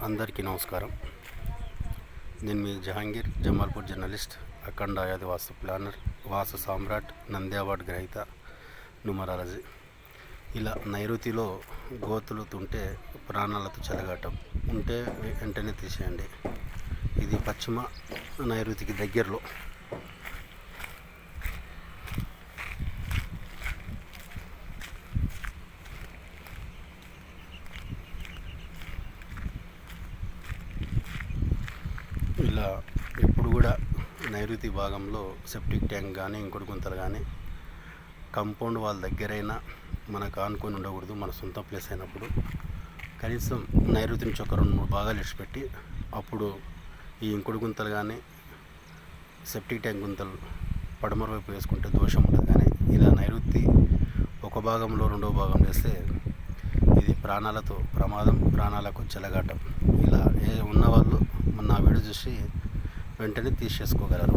అందరికీ నమస్కారం. నేను మీ జహాంగీర్, జమాల్పూర్ జర్నలిస్ట్, అఖండ ఆయాది వాస్తు ప్లానర్, వాస్తు సామ్రాట్, నంది అవార్డు గ్రహీత, న్యూమరాలజీ. ఇలా నైరుతిలో గోతులు తుంటే ప్రాణాలతో చెలగాటం ఉంటే వెంటనే తీసేయండి. ఇది పశ్చిమ నైరుతికి దగ్గరలో. ఇలా ఎప్పుడు కూడా నైరుతి భాగంలో సెప్టిక్ ట్యాంక్ కానీ ఇంకోటి గుంతలు కానీ కంపౌండ్ వాళ్ళ దగ్గరైనా మనకు ఆనుకొని ఉండకూడదు. మన సొంత ప్లేస్ అయినప్పుడు కనీసం నైరుతి నుంచి ఒక 2-3 భాగాలు ఇడిచిపెట్టి అప్పుడు ఈ ఇంకుడు గుంతలు కానీ సెప్టిక్ ట్యాంక్ గుంతలు పడమర వైపు వేసుకుంటే దోషం ఉంటుంది. కానీ ఇలా నైరుతి ఒక భాగంలో 2వ భాగం వేస్తే ఇది ప్రాణాలతో ప్రమాదం, ప్రాణాలకు చెలగాటం. ఇలా ఉన్నవాళ్ళు నా వీడియో చూసి వెంటనే తీసేసుకోగలరు.